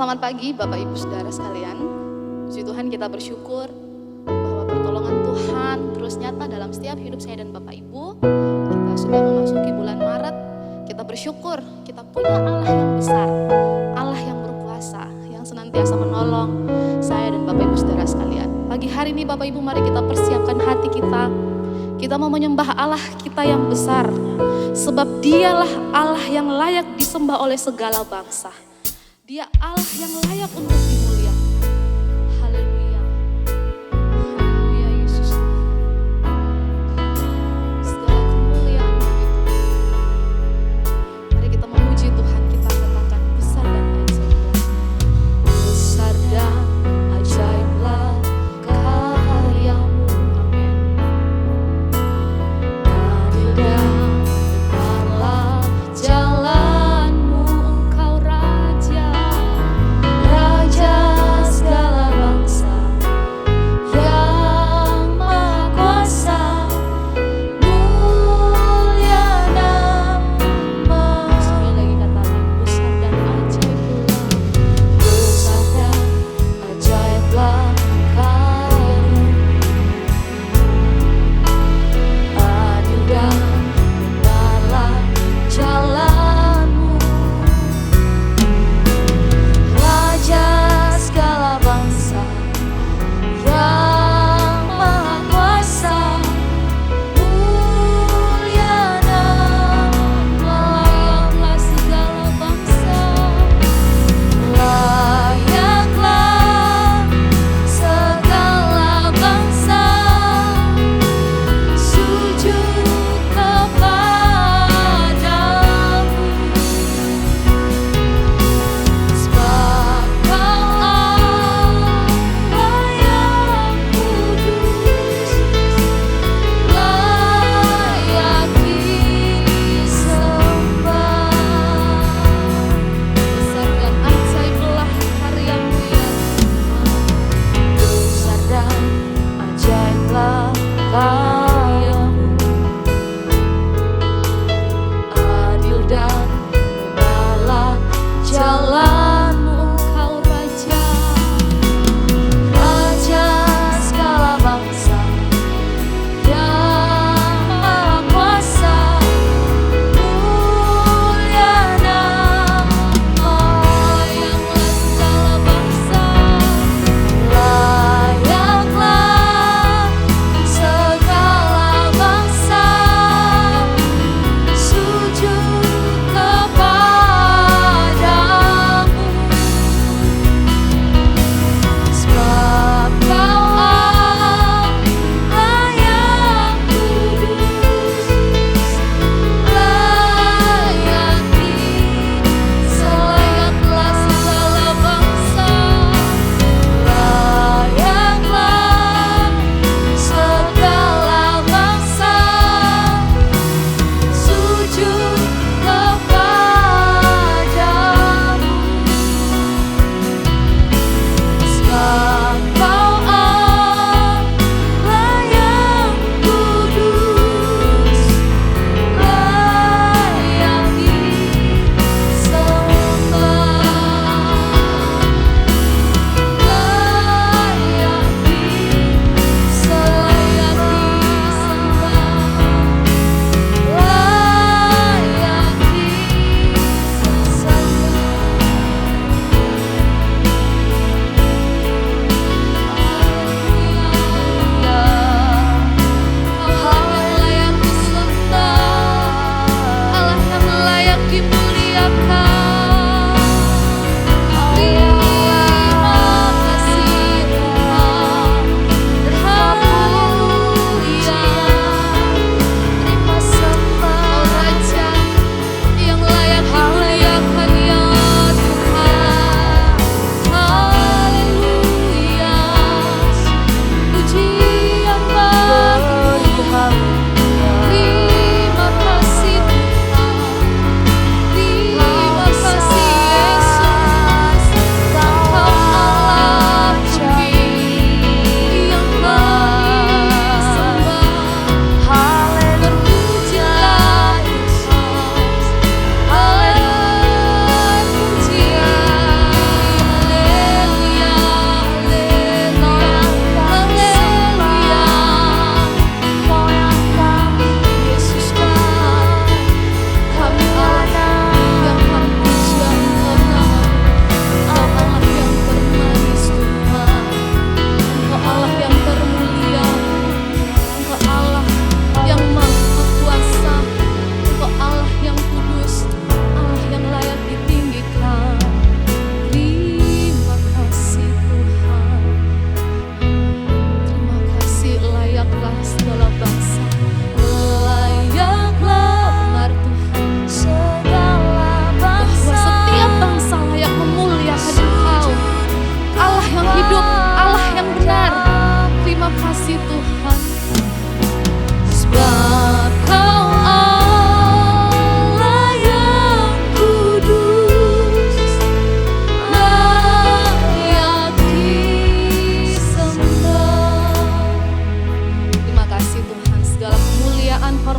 Selamat pagi Bapak Ibu Saudara sekalian. Puji Tuhan, kita bersyukur bahwa pertolongan Tuhan terus nyata dalam setiap hidup saya dan Bapak Ibu. Kita sudah memasuki bulan Maret. Kita bersyukur kita punya Allah yang besar, Allah yang berkuasa, yang senantiasa menolong saya dan Bapak Ibu Saudara sekalian. Pagi hari ini Bapak Ibu, mari kita persiapkan hati kita. Kita mau menyembah Allah kita yang besar, sebab Dialah Allah yang layak disembah oleh segala bangsa. Dia Allah yang layak untuk dimuliakan. Haleluya. Haleluya Yesus. Segala kemuliaan bagi Tuhan. Mari kita memuji Tuhan, kita katakan besar dan ajaiblah. Besar dan ajaiblah karyamu. Amin. Adil dan benarlah jalanmu, Engkau Raja. Raja segala bangsa yang Maha Kuasa, mulia nama-Mu. Sekali lagi katakan besar dan ajaiblah. Besar dan ajaiblah karya-Mu. Adil dan benarlah jalan-Mu. Raja segala bangsa yang Maha Kuasa, mulia nama, layaklah segala bangsa, layaklah segala bangsa sujud kepadamu, sebab Kau Allah yang kudus, layak disembah. Besar dan ajaiblah karya-Mu ya Tuhan. Besar dan ajaiblah karya-Mu. Adil dan benarlah jalan-Mu, Engkau Raja. Raja segala bangsa yang Maha Kuasa, mulia nama, layaklah segala bangsa, layaklah segala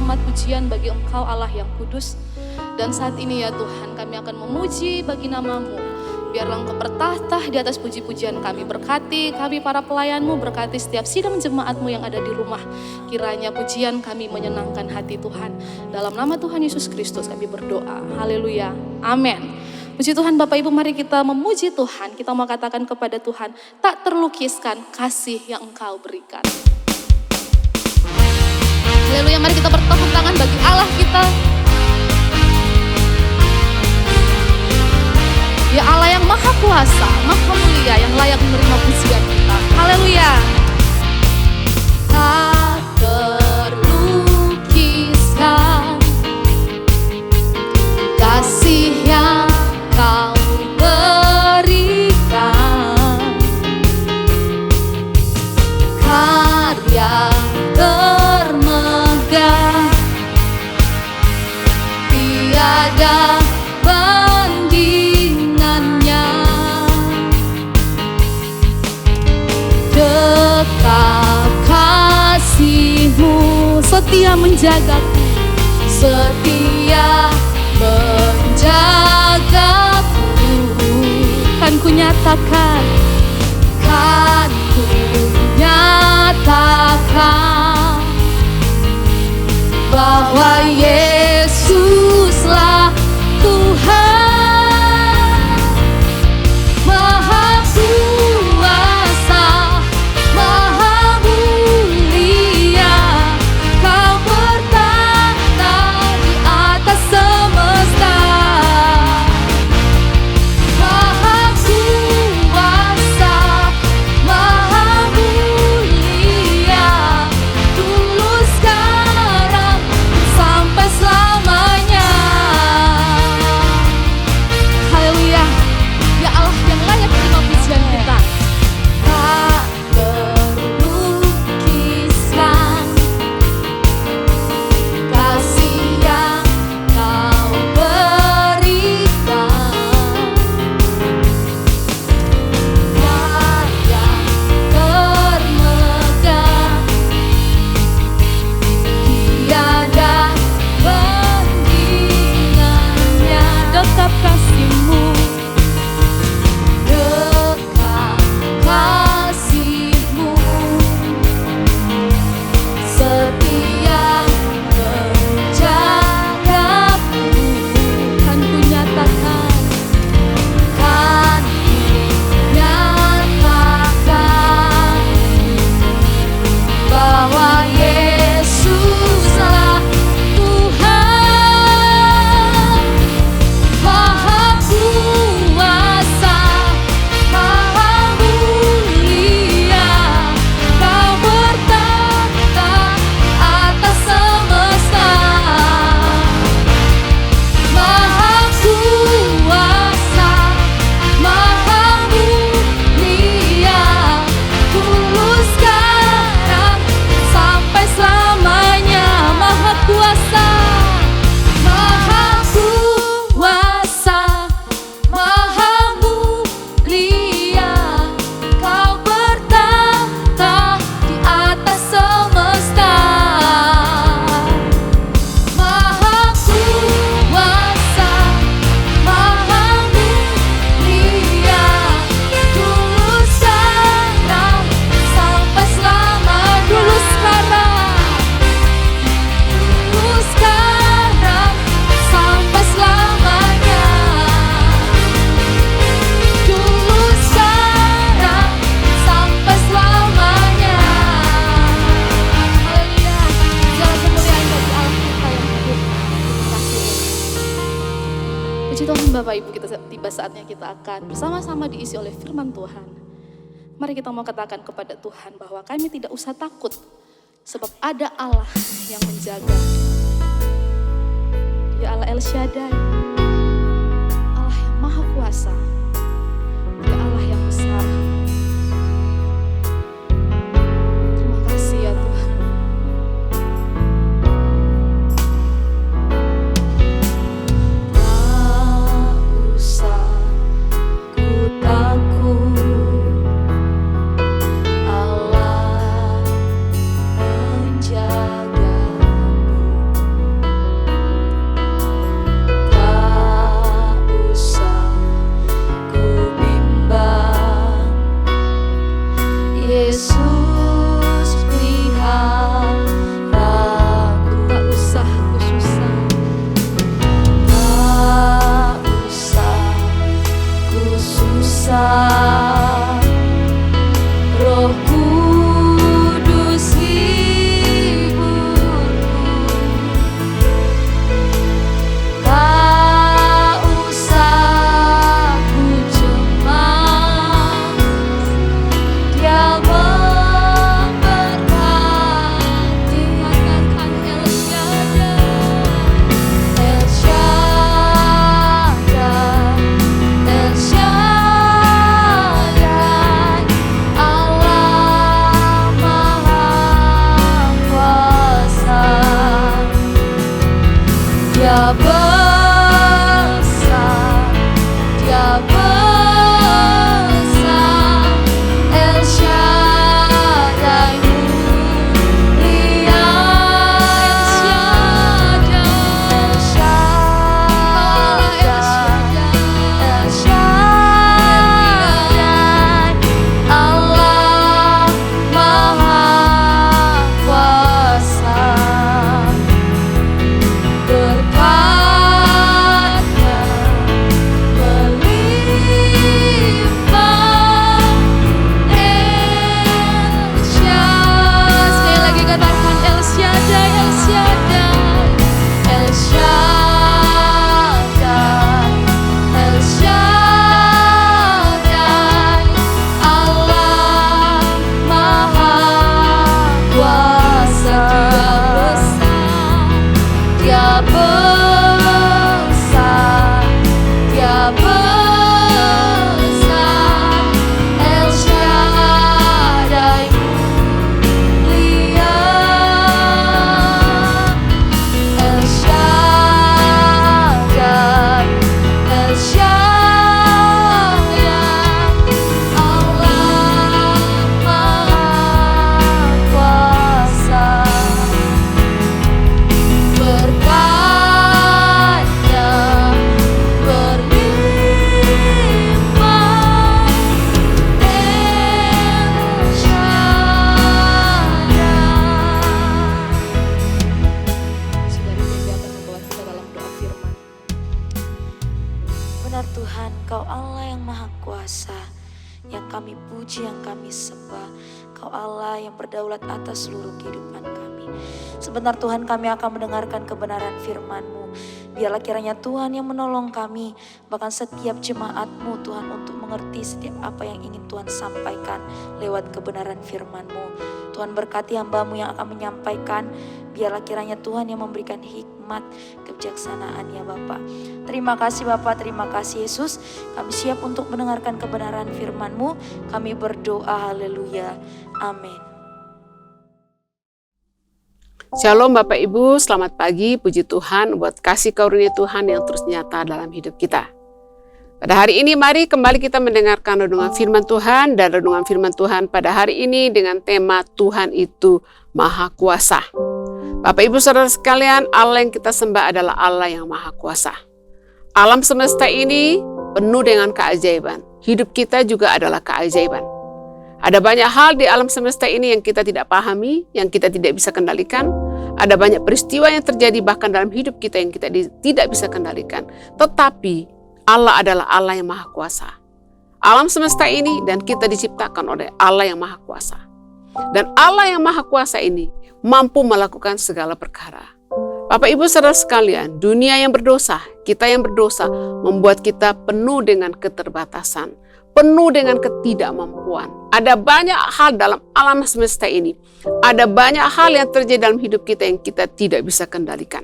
hormat, pujian bagi Engkau Allah yang kudus. Dan saat ini ya Tuhan, kami akan memuji bagi nama-Mu. Biarlah Engkau bertahta di atas puji-pujian kami. Berkati kami para pelayan-Mu, berkati setiap sidang jemaat-Mu yang ada di rumah. Kiranya pujian kami menyenangkan hati Tuhan. Dalam nama Tuhan Yesus Kristus kami berdoa. Haleluya. Amin. Puji Tuhan Bapak Ibu, mari kita memuji Tuhan. Kita mau katakan kepada Tuhan, tak terlukiskan kasih yang Engkau berikan. Haleluya, mari kita bertepuk tangan bagi Allah kita. Ya Allah yang maha kuasa, maha mulia, yang layak menerima pujian kita. Haleluya. Tak terlukiskan kasih yang Kau berikan, karya termegah, tiada bandingannya. Dekat kasih-Mu setia menjagaku, setia menjagaku. Kan ku nyatakan, kan ku nyatakan bahwa Yesuslah Tuhan. Maha kuasa, maha mulia, Kau bertahta di atas semesta. Maha kuasa, maha mulia, tulus sekarang sampai selamanya. Haleluya. Ya Allah yang layak menerima pujian kita. Tak terlukiskan kasih yang Kau berikan, karya termegah, tiada bandingannya. Dekat kasih-Mu, dekat kasih-Mu, setia menjagaku. Kan ku nyatakan, kan ku nyatakan bahwa Yesuslah Tuhan. Maha kuasa, maha mulia, Kau bertahta atas semesta. Maha kuasa, maha mulia, tulus sekarang sampai selamanya. Maha kuasa, maha kuasa, maha mulia, Kau bertahta di atas semesta. Maha kuasa, maha mulia, tulus sekarang sampai selamanya. Tulus sekarang, tulus sekarang sampai selamanya. Tulus sekarang sampai selamanya. Haleluya. Segala kemuliaan bagi Allah kita yang hidup. Terima kasih. Puji Tuhan Bapak Ibu, kita tiba saatnya kita akan bersama-sama diisi oleh firman Tuhan. Mari kita mau katakan kepada Tuhan bahwa kami tidak usah takut, sebab ada Allah yang menjaga. Ya Allah El Shaddai, Allah yang maha kuasa, ya Allah yang besar. Terima kasih ya Tuhan. Tak usah ku takut, Allah menjagamu. Dia besar, Dia besar, El Shaddai mulia, El Shaddai, El Shaddai, Allah Maha Kuasa. Berkatnya melimpah, El Shaddai. Sekali lagi katakan El Shaddai, El Shaddai, El Shaddai, El Shaddai, Allah Maha Kuasa. Dia besar, Dia besar, El Shaddai mulia, El Shaddai, El Shaddai, Allah Maha Kuasa. Berkatnya berlimpah, El Shaddai. Saudari Debbie akan membawa kita dalam doa firman. Benar Tuhan, Kau Allah yang Maha Kuasa, yang kami puji, yang kami sembah. Kau Allah yang berdaulat atas seluruh kehidupan kami. Sebentar Tuhan, kami akan mendengarkan kebenaran firman-Mu. Biarlah kiranya Tuhan yang menolong kami, bahkan setiap jemaat-Mu Tuhan, untuk mengerti setiap apa yang ingin Tuhan sampaikan lewat kebenaran firman-Mu. Tuhan berkati hamba-Mu yang akan menyampaikan. Biarlah kiranya Tuhan yang memberikan hikmat, kebijaksanaan ya Bapa. Terima kasih Bapa, terima kasih Yesus. Kami siap untuk mendengarkan kebenaran firman-Mu. Kami berdoa, haleluya, amin. Shalom Bapak Ibu, selamat pagi, puji Tuhan buat kasih karunia Tuhan yang terus nyata dalam hidup kita. Pada hari ini mari kembali kita mendengarkan renungan firman Tuhan, dan renungan firman Tuhan pada hari ini dengan tema Tuhan itu Maha Kuasa. Bapak Ibu Saudara sekalian, Allah yang kita sembah adalah Allah yang Maha Kuasa. Alam semesta ini penuh dengan keajaiban. Hidup kita juga adalah keajaiban. Ada banyak hal di alam semesta ini yang kita tidak pahami, yang kita tidak bisa kendalikan. Ada banyak peristiwa yang terjadi bahkan dalam hidup kita yang kita tidak bisa kendalikan. Tetapi Allah adalah Allah yang Maha Kuasa. Alam semesta ini dan kita diciptakan oleh Allah yang Maha Kuasa. Dan Allah yang Maha Kuasa ini mampu melakukan segala perkara. Bapak Ibu Saudara sekalian, dunia yang berdosa, kita yang berdosa membuat kita penuh dengan keterbatasan, penuh dengan ketidakmampuan. Ada banyak hal dalam alam semesta ini. Ada banyak hal yang terjadi dalam hidup kita yang kita tidak bisa kendalikan.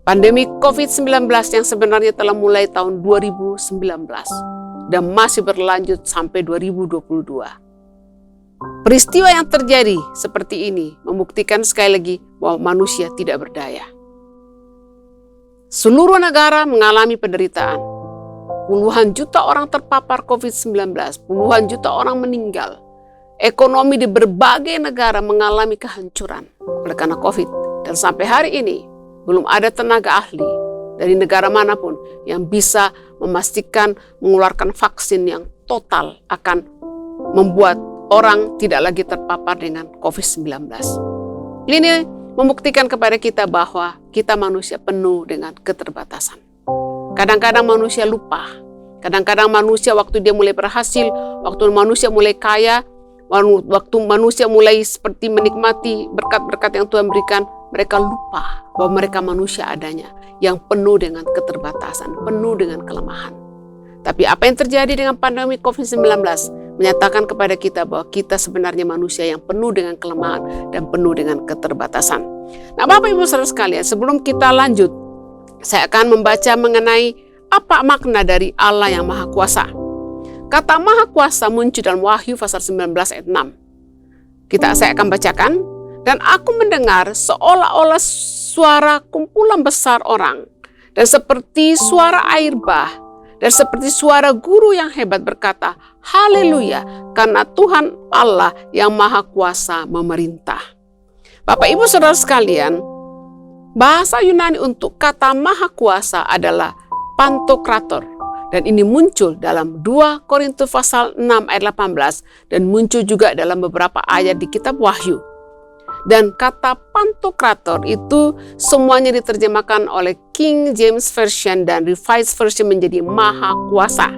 Pandemi COVID-19 yang sebenarnya telah mulai tahun 2019 dan masih berlanjut sampai 2022. Peristiwa yang terjadi seperti ini membuktikan sekali lagi bahwa manusia tidak berdaya. Seluruh negara mengalami penderitaan. Puluhan juta orang terpapar COVID-19, puluhan juta orang meninggal. Ekonomi di berbagai negara mengalami kehancuran oleh karena COVID. Dan sampai hari ini belum ada tenaga ahli dari negara manapun yang bisa memastikan mengeluarkan vaksin yang total akan membuat orang tidak lagi terpapar dengan COVID-19. Ini membuktikan kepada kita bahwa kita manusia penuh dengan keterbatasan. Kadang-kadang manusia lupa. Kadang-kadang manusia waktu dia mulai berhasil, waktu manusia mulai kaya, waktu manusia mulai seperti menikmati berkat-berkat yang Tuhan berikan, mereka lupa bahwa mereka manusia adanya yang penuh dengan keterbatasan, penuh dengan kelemahan. Tapi apa yang terjadi dengan pandemi COVID-19 menyatakan kepada kita bahwa kita sebenarnya manusia yang penuh dengan kelemahan dan penuh dengan keterbatasan. Nah, Bapak Ibu Saudara sekalian, sebelum kita lanjut, saya akan membaca mengenai apa makna dari Allah yang Maha Kuasa. Kata Maha Kuasa muncul dalam Wahyu pasal 19 ayat 6. Saya akan bacakan. Dan aku mendengar seolah-olah suara kumpulan besar orang, dan seperti suara air bah, dan seperti suara guru yang hebat berkata, haleluya, karena Tuhan Allah yang Maha Kuasa memerintah. Bapak Ibu Saudara sekalian, bahasa Yunani untuk kata Maha Kuasa adalah pantokrator. Dan ini muncul dalam 2 Korintus pasal 6 ayat 18 dan muncul juga dalam beberapa ayat di kitab Wahyu. Dan kata pantokrator itu semuanya diterjemahkan oleh King James Version dan Revised Version menjadi Maha Kuasa.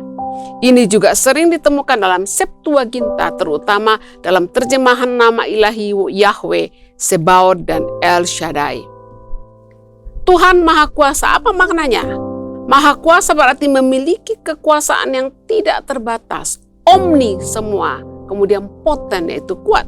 Ini juga sering ditemukan dalam Septuaginta, terutama dalam terjemahan nama ilahi Yahweh, Sebaot, dan El Shaddai. Tuhan Maha Kuasa, apa maknanya? Maha Kuasa berarti memiliki kekuasaan yang tidak terbatas, omni semua, kemudian poten yaitu kuat.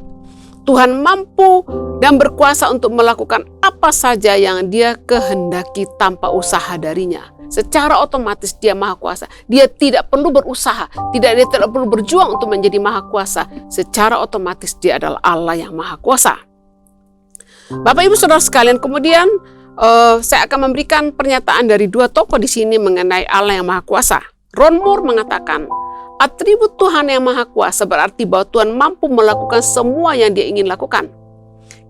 Tuhan mampu dan berkuasa untuk melakukan apa saja yang Dia kehendaki tanpa usaha darinya. Secara otomatis Dia Maha Kuasa. Dia tidak perlu berusaha, dia tidak perlu berjuang untuk menjadi Maha Kuasa. Secara otomatis Dia adalah Allah yang Maha Kuasa. Bapak Ibu Saudara sekalian, kemudian saya akan memberikan pernyataan dari 2 tokoh di sini mengenai Allah yang Maha Kuasa. Ron Moore mengatakan, atribut Tuhan yang Maha Kuasa berarti bahwa Tuhan mampu melakukan semua yang Dia ingin lakukan.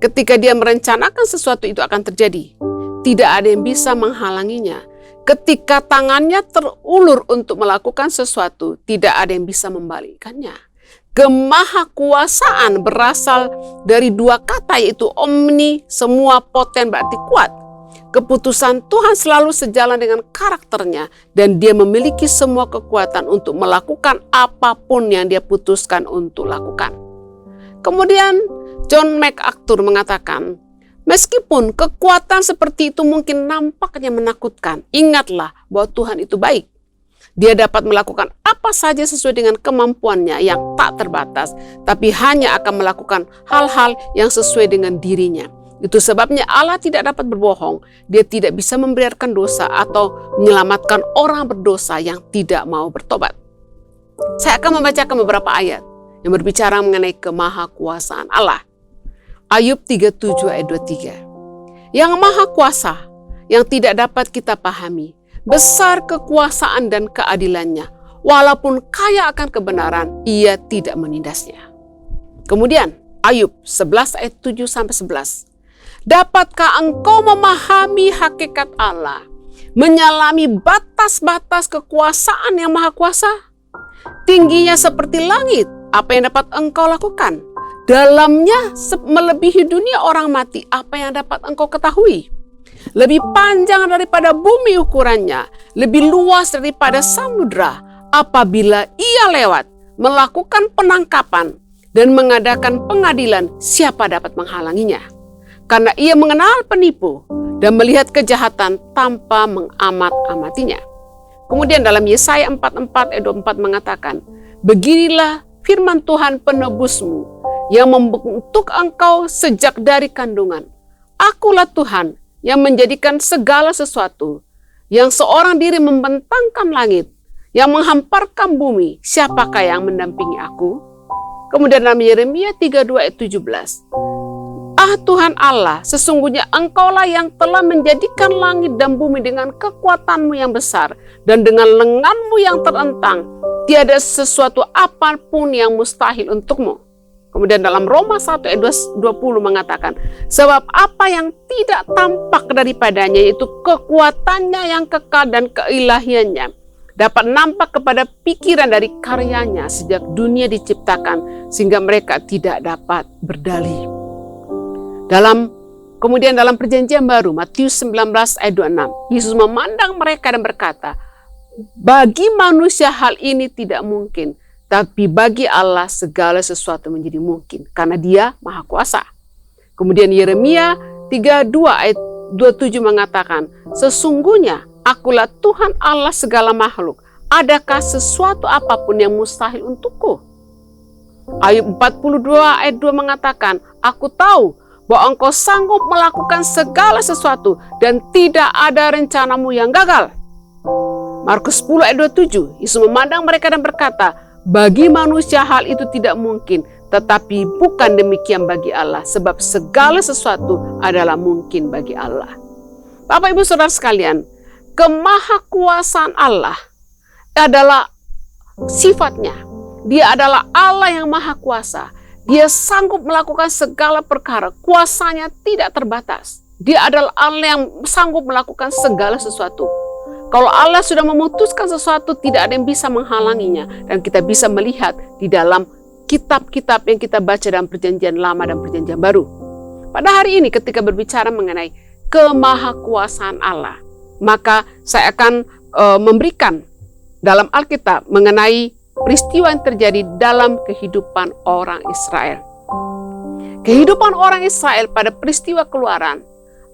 Ketika Dia merencanakan sesuatu itu akan terjadi. Tidak ada yang bisa menghalanginya. Ketika tangannya terulur untuk melakukan sesuatu, tidak ada yang bisa membalikkannya. Kemahakuasaan berasal dari 2 kata yaitu omni, semua, poten berarti kuat. Keputusan Tuhan selalu sejalan dengan karakternya dan Dia memiliki semua kekuatan untuk melakukan apapun yang Dia putuskan untuk lakukan. Kemudian John MacArthur mengatakan, meskipun kekuatan seperti itu mungkin nampaknya menakutkan, ingatlah bahwa Tuhan itu baik. Dia dapat melakukan apa saja sesuai dengan kemampuannya yang tak terbatas, tapi hanya akan melakukan hal-hal yang sesuai dengan dirinya. Itu sebabnya Allah tidak dapat berbohong. Dia tidak bisa membiarkan dosa atau menyelamatkan orang berdosa yang tidak mau bertobat. Saya akan membacakan beberapa ayat yang berbicara mengenai kemahakuasaan Allah. Ayub 37 ayat 23. Yang Maha Kuasa, yang tidak dapat kita pahami, besar kekuasaan dan keadilannya, walaupun kaya akan kebenaran, Ia tidak menindasnya. Kemudian Ayub 11 ayat 7-11. Dapatkah engkau memahami hakikat Allah, menyelami batas-batas kekuasaan yang Maha Kuasa? Tingginya seperti langit, apa yang dapat engkau lakukan? Dalamnya melebihi dunia orang mati, apa yang dapat engkau ketahui? Lebih panjang daripada bumi ukurannya, lebih luas daripada samudra. Apabila Ia lewat, melakukan penangkapan dan mengadakan pengadilan, siapa dapat menghalanginya? Karena Ia mengenal penipu dan melihat kejahatan tanpa mengamat-amatinya. Kemudian dalam Yesaya 44 ayat 24 mengatakan, beginilah firman Tuhan penebusmu yang membentuk engkau sejak dari kandungan. Akulah Tuhan yang menjadikan segala sesuatu, yang seorang diri membentangkan langit, yang menghamparkan bumi, siapakah yang mendampingi aku? Kemudian dalam Yeremia 32 ayat 17, ah Tuhan Allah, sesungguhnya engkaulah yang telah menjadikan langit dan bumi dengan kekuatanmu yang besar dan dengan lenganmu yang terentang. Tiada sesuatu apapun yang mustahil untukmu. Kemudian dalam Roma 1 ayat 20 mengatakan, sebab apa yang tidak tampak daripadanya, yaitu kekuatannya yang kekal dan keilahiannya, dapat nampak kepada pikiran dari karyanya sejak dunia diciptakan, sehingga mereka tidak dapat berdalih. Kemudian dalam perjanjian baru, Matius 19 ayat 26, Yesus memandang mereka dan berkata, bagi manusia hal ini tidak mungkin, tapi bagi Allah segala sesuatu menjadi mungkin, karena Dia Maha Kuasa. Kemudian Yeremia 32 ayat 27 mengatakan, sesungguhnya akulah Tuhan Allah segala makhluk, adakah sesuatu apapun yang mustahil untukku? Ayub 42 ayat 2 mengatakan, aku tahu bahwa engkau sanggup melakukan segala sesuatu dan tidak ada rencanamu yang gagal. Markus 10 ayat 27, Yesus memandang mereka dan berkata, bagi manusia hal itu tidak mungkin, tetapi bukan demikian bagi Allah, sebab segala sesuatu adalah mungkin bagi Allah. Bapak Ibu Saudara sekalian, kemahakuasaan Allah adalah sifatnya. Dia adalah Allah yang maha kuasa. Dia sanggup melakukan segala perkara. Kuasanya tidak terbatas. Dia adalah Allah yang sanggup melakukan segala sesuatu. Kalau Allah sudah memutuskan sesuatu, tidak ada yang bisa menghalanginya. Dan kita bisa melihat di dalam kitab-kitab yang kita baca dalam Perjanjian Lama dan Perjanjian Baru. Pada hari ini ketika berbicara mengenai kemahakuasaan Allah, maka saya akan memberikan dalam Alkitab mengenai peristiwa yang terjadi dalam kehidupan orang Israel. Kehidupan orang Israel pada peristiwa Keluaran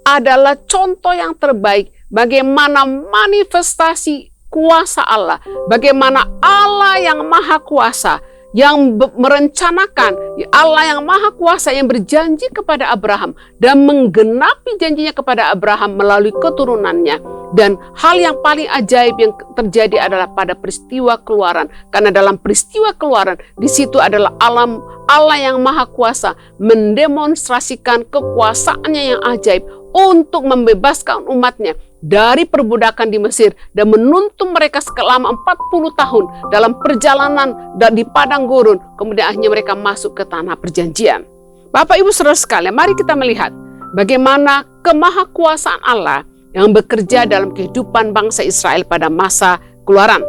adalah contoh yang terbaik bagaimana manifestasi kuasa Allah, bagaimana Allah yang maha kuasa, yang merencanakan, Allah yang maha kuasa yang berjanji kepada Abraham dan menggenapi janjinya kepada Abraham melalui keturunannya. Dan hal yang paling ajaib yang terjadi adalah pada peristiwa Keluaran. Karena dalam peristiwa Keluaran, di situ adalah Allah yang maha kuasa mendemonstrasikan kekuasaannya yang ajaib untuk membebaskan umatnya dari perbudakan di Mesir dan menuntun mereka selama 40 tahun dalam perjalanan dan di padang gurun. Kemudian akhirnya mereka masuk ke tanah perjanjian. Bapak Ibu Saudara sekalian, mari kita melihat bagaimana kemahakuasaan Allah yang bekerja dalam kehidupan bangsa Israel pada masa Keluaran.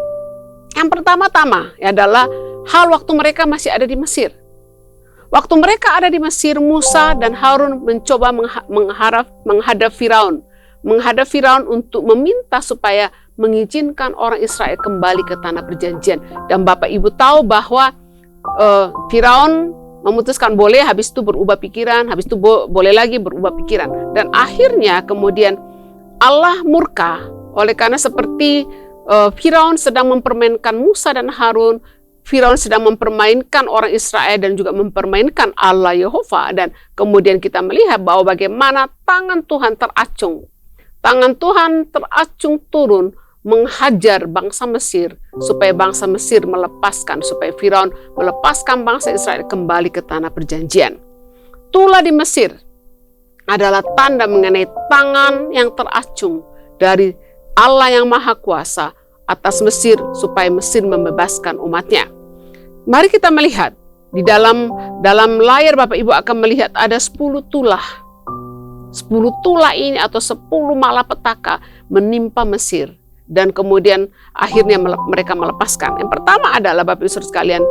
Yang pertama-tama adalah hal waktu mereka masih ada di Mesir. Waktu mereka ada di Mesir, Musa dan Harun mencoba menghadap Firaun. Menghadap Firaun untuk meminta supaya mengizinkan orang Israel kembali ke tanah perjanjian. Dan Bapak Ibu tahu bahwa Firaun memutuskan boleh, habis itu berubah pikiran, habis itu boleh lagi berubah pikiran. Dan akhirnya kemudian Allah murka oleh karena seperti Firaun sedang mempermainkan Musa dan Harun, Firaun sedang mempermainkan orang Israel dan juga mempermainkan Allah Yehova. Dan kemudian kita melihat bahwa bagaimana tangan Tuhan teracung. Tangan Tuhan teracung turun menghajar bangsa Mesir supaya bangsa Mesir melepaskan, supaya Firaun melepaskan bangsa Israel kembali ke tanah perjanjian. Tulah di Mesir adalah tanda mengenai tangan yang teracung dari Allah yang maha kuasa atas Mesir supaya Mesir membebaskan umatnya. Mari kita melihat di dalam layar Bapak Ibu akan melihat ada 10 tulah. 10 tulah ini atau 10 malapetaka menimpa Mesir dan kemudian akhirnya mereka melepaskan. Yang pertama adalah Bapak Ibu Saudara sekalian,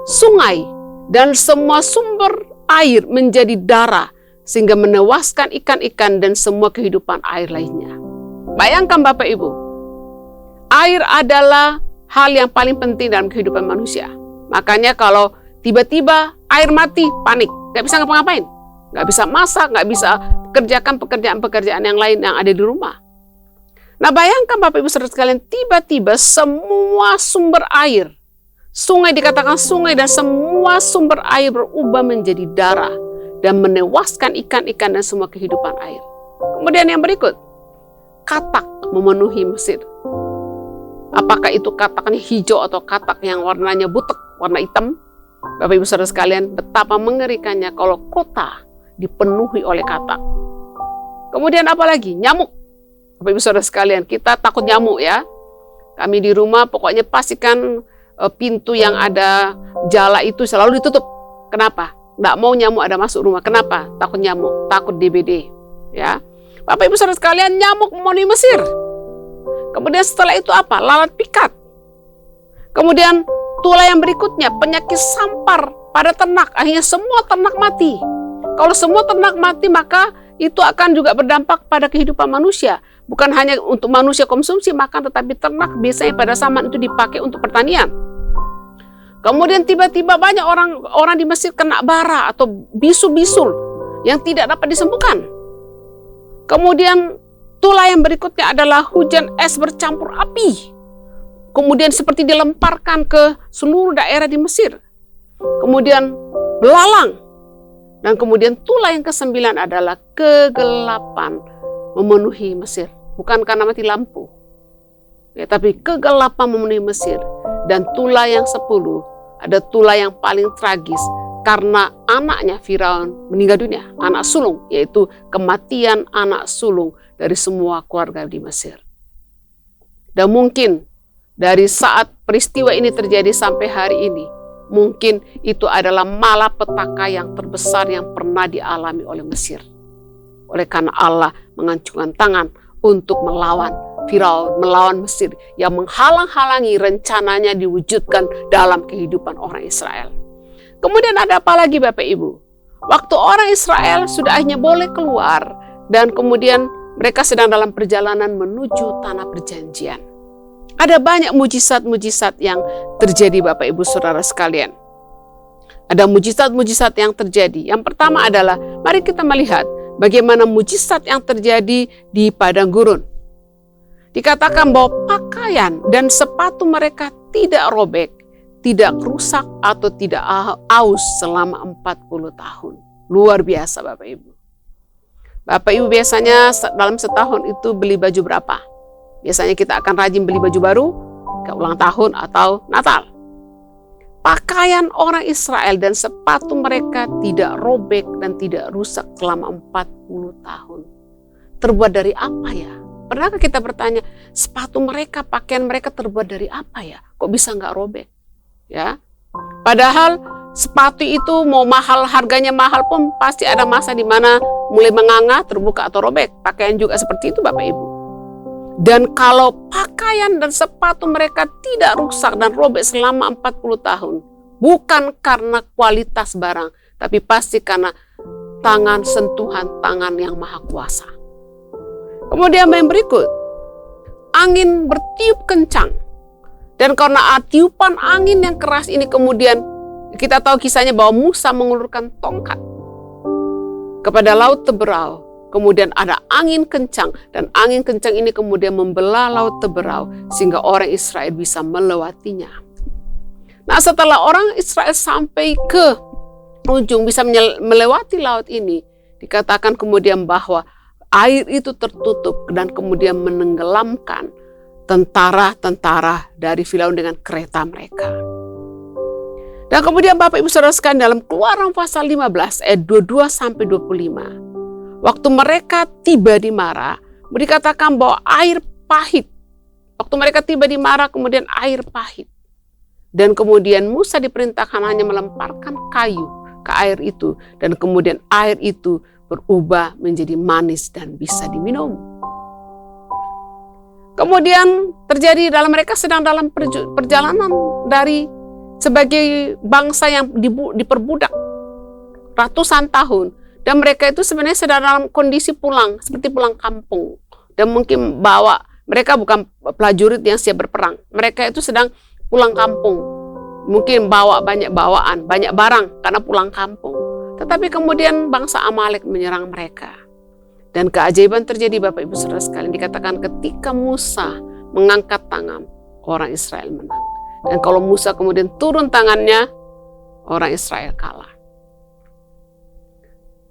sungai dan semua sumber air menjadi darah sehingga menewaskan ikan-ikan dan semua kehidupan air lainnya. Bayangkan Bapak Ibu, air adalah hal yang paling penting dalam kehidupan manusia. Makanya kalau tiba-tiba air mati, panik, nggak bisa ngapa-ngapain. Nggak bisa masak, nggak bisa kerjakan pekerjaan-pekerjaan yang lain yang ada di rumah. Nah bayangkan Bapak Ibu Saudara sekalian, tiba-tiba semua sumber air, sungai dikatakan sungai dan semua sumber air berubah menjadi darah dan menewaskan ikan-ikan dan semua kehidupan air. Kemudian yang berikut, katak memenuhi Mesir. Apakah itu kataknya hijau atau katak yang warnanya butek, warna hitam? Bapak Ibu Saudara sekalian, betapa mengerikannya kalau kota dipenuhi oleh katak. Kemudian apa lagi? Nyamuk. Bapak Ibu Saudara sekalian, kita takut nyamuk ya. Kami di rumah pokoknya pastikan pintu yang ada jala itu selalu ditutup. Kenapa? Nggak mau nyamuk ada masuk rumah. Kenapa? Takut nyamuk, takut DBD. Ya, Bapak Ibu Saudara sekalian, nyamuk memenuhi Mesir. Kemudian setelah itu apa? Lalat pikat. Kemudian tulah yang berikutnya, penyakit sampar pada ternak. Akhirnya semua ternak mati. Kalau semua ternak mati, maka itu akan juga berdampak pada kehidupan manusia. Bukan hanya untuk manusia konsumsi makan, tetapi ternak biasanya pada zaman itu dipakai untuk pertanian. Kemudian tiba-tiba banyak orang di Mesir kena bara atau bisul-bisul yang tidak dapat disembuhkan. Kemudian tulah yang berikutnya adalah hujan es bercampur api. Kemudian seperti dilemparkan ke seluruh daerah di Mesir. Kemudian belalang. Dan kemudian tulah yang ke-9 adalah kegelapan memenuhi Mesir. Bukan karena mati lampu. Ya, tapi kegelapan memenuhi Mesir. Dan tulah yang 10 ada tulah yang paling tragis. karena anaknya Firaun meninggal dunia, anak sulung, yaitu kematian anak sulung dari semua keluarga di Mesir. Dan mungkin dari saat peristiwa ini terjadi sampai hari ini, mungkin itu adalah malapetaka yang terbesar yang pernah dialami oleh Mesir. Oleh karena Allah mengacungkan tangan untuk melawan Firaun, melawan Mesir yang menghalang-halangi rencananya diwujudkan dalam kehidupan orang Israel. Kemudian ada apa lagi Bapak Ibu? Waktu orang Israel sudah akhirnya boleh keluar dan kemudian mereka sedang dalam perjalanan menuju tanah perjanjian. Ada banyak mujizat-mujizat yang terjadi Bapak Ibu Saudara sekalian. Ada mujizat-mujizat yang terjadi. Yang pertama adalah mari kita melihat bagaimana mujizat yang terjadi di padang gurun. Dikatakan bahwa pakaian dan sepatu mereka tidak robek, tidak rusak atau tidak aus selama 40 tahun. Luar biasa Bapak Ibu. Bapak Ibu biasanya dalam setahun itu beli baju berapa? Biasanya kita akan rajin beli baju baru ke ulang tahun atau Natal. Pakaian orang Israel dan sepatu mereka tidak robek dan tidak rusak selama 40 tahun. Terbuat dari apa ya? Pernahkah kita bertanya, sepatu mereka, pakaian mereka terbuat dari apa ya? Kok bisa nggak robek? Ya, padahal sepatu itu mau mahal, harganya mahal pun pasti ada masa di mana mulai menganga, terbuka atau robek. Pakaian juga seperti itu Bapak Ibu. Dan kalau pakaian dan sepatu mereka tidak rusak dan robek selama 40 tahun, bukan karena kualitas barang, tapi pasti karena tangan sentuhan tangan yang maha kuasa. Kemudian yang berikut, angin bertiup kencang. Dan karena tiupan angin yang keras ini kemudian kita tahu kisahnya bahwa Musa mengulurkan tongkat kepada laut Teberau. Kemudian ada angin kencang dan angin kencang ini kemudian membelah laut Teberau sehingga orang Israel bisa melewatinya. Nah setelah orang Israel sampai ke ujung bisa melewati laut ini, dikatakan kemudian bahwa air itu tertutup dan kemudian menenggelamkan tentara-tentara dari Firaun dengan kereta mereka. Dan kemudian Bapak Ibu Saudara sekalian dalam Keluaran pasal 15 ayat 22 sampai 25. Waktu mereka tiba di Mara, dikatakan bahwa air pahit. Waktu mereka tiba di Mara kemudian air pahit. Dan kemudian Musa diperintahkan hanya melemparkan kayu ke air itu. Dan kemudian air itu berubah menjadi manis dan bisa diminum. Kemudian terjadi dalam mereka sedang dalam perjalanan dari sebagai bangsa yang diperbudak ratusan tahun. Dan mereka itu sebenarnya sedang dalam kondisi pulang, seperti pulang kampung. Dan mungkin mereka bukan prajurit yang siap berperang. Mereka itu sedang pulang kampung. Mungkin bawa banyak bawaan, banyak barang karena pulang kampung. Tetapi kemudian bangsa Amalek menyerang mereka. Dan keajaiban terjadi Bapak Ibu Saudara sekalian, dikatakan ketika Musa mengangkat tangan, orang Israel menang. Dan kalau Musa kemudian turun tangannya, orang Israel kalah.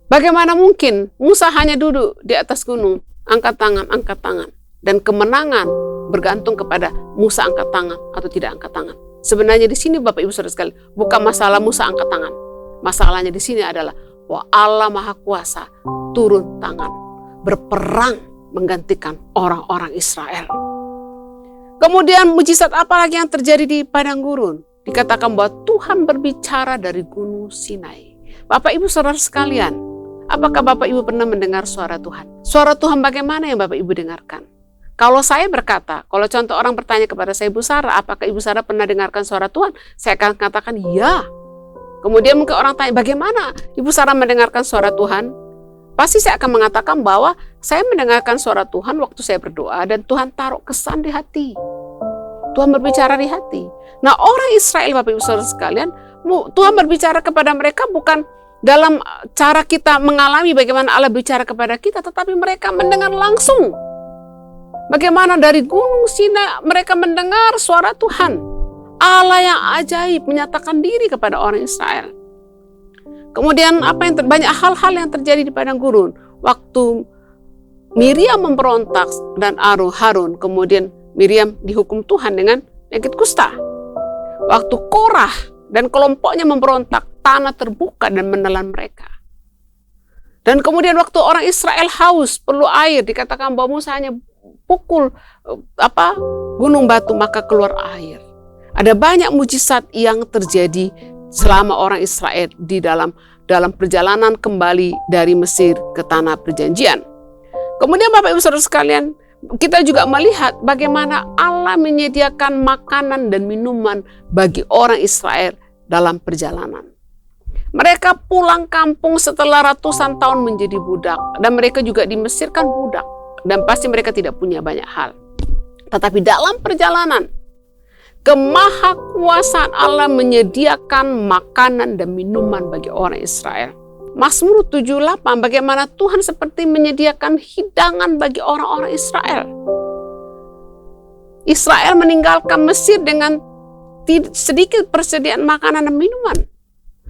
Bagaimana mungkin Musa hanya duduk di atas gunung, angkat tangan, dan kemenangan bergantung kepada Musa angkat tangan atau tidak angkat tangan. Sebenarnya di sini Bapak Ibu Saudara sekalian, bukan masalah Musa angkat tangan. Masalahnya di sini adalah bahwa Allah Maha Kuasa turun tangan, berperang menggantikan orang-orang Israel. Kemudian mujizat apa lagi yang terjadi di padang gurun? Dikatakan bahwa Tuhan berbicara dari Gunung Sinai. Bapak Ibu Saudara sekalian, apakah Bapak Ibu pernah mendengar suara Tuhan? Suara Tuhan bagaimana yang Bapak Ibu dengarkan? Kalau saya berkata, kalau contoh orang bertanya kepada saya, Ibu Sarah, apakah Ibu Sarah pernah dengarkan suara Tuhan? Saya akan katakan ya. Kemudian mungkin orang tanya, bagaimana Ibu Sarah mendengarkan suara Tuhan? Pasti saya akan mengatakan bahwa saya mendengarkan suara Tuhan waktu saya berdoa dan Tuhan taruh kesan di hati. Tuhan berbicara di hati. Nah orang Israel Bapak Ibu Saudara sekalian, Tuhan berbicara kepada mereka bukan dalam cara kita mengalami bagaimana Allah bicara kepada kita, tetapi mereka mendengar langsung. Bagaimana dari Gunung Sinai mereka mendengar suara Tuhan. Allah yang ajaib menyatakan diri kepada orang Israel. Kemudian banyak hal-hal yang terjadi di padang gurun. Waktu Miriam memberontak dan Harun, kemudian Miriam dihukum Tuhan dengan penyakit kusta. Waktu Korah dan kelompoknya memberontak, tanah terbuka dan menelan mereka. Dan kemudian waktu orang Israel haus, perlu air, dikatakan bahwa Musa hanya pukul gunung batu maka keluar air. Ada banyak mujizat yang terjadi selama orang Israel di dalam perjalanan kembali dari Mesir ke tanah perjanjian. Kemudian Bapak Ibu Saudara sekalian, kita juga melihat bagaimana Allah menyediakan makanan dan minuman bagi orang Israel dalam perjalanan. Mereka pulang kampung setelah ratusan tahun menjadi budak, dan mereka juga di Mesir kan budak, dan pasti mereka tidak punya banyak hal. Tetapi dalam perjalanan, kemahakuasaan Allah menyediakan makanan dan minuman bagi orang Israel. Mazmur 78, bagaimana Tuhan seperti menyediakan hidangan bagi orang-orang Israel. Israel meninggalkan Mesir dengan sedikit persediaan makanan dan minuman.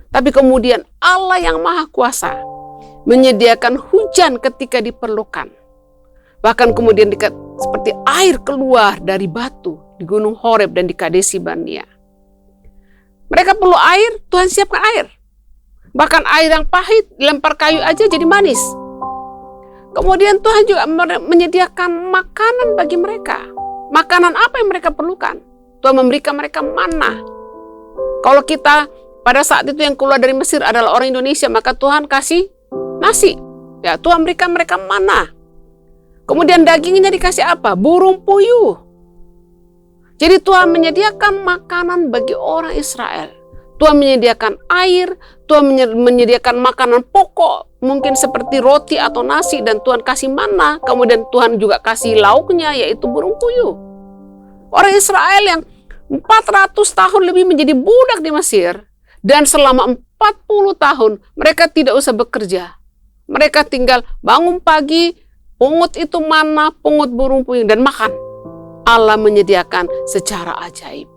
Tapi kemudian Allah yang Maha Kuasa menyediakan hujan ketika diperlukan. Bahkan kemudian seperti air keluar dari batu di Gunung Horeb dan di Kadesi Barnea. Mereka perlu air, Tuhan siapkan air. Bahkan air yang pahit, lempar kayu aja jadi manis. Kemudian Tuhan juga menyediakan makanan bagi mereka. Makanan apa yang mereka perlukan? Tuhan memberikan mereka manna. Kalau kita pada saat itu yang keluar dari Mesir adalah orang Indonesia, maka Tuhan kasih nasi. Ya, Tuhan berikan mereka manna. Kemudian dagingnya dikasih apa? Burung puyuh. Jadi Tuhan menyediakan makanan bagi orang Israel. Tuhan menyediakan air, Tuhan menyediakan makanan pokok, mungkin seperti roti atau nasi, dan Tuhan kasih manna. Kemudian Tuhan juga kasih lauknya, yaitu burung puyuh. Orang Israel yang 400 tahun lebih menjadi budak di Mesir, dan selama 40 tahun mereka tidak usah bekerja. Mereka tinggal bangun pagi, pungut itu manna, pungut burung puyuh, dan makan. Allah menyediakan secara ajaib.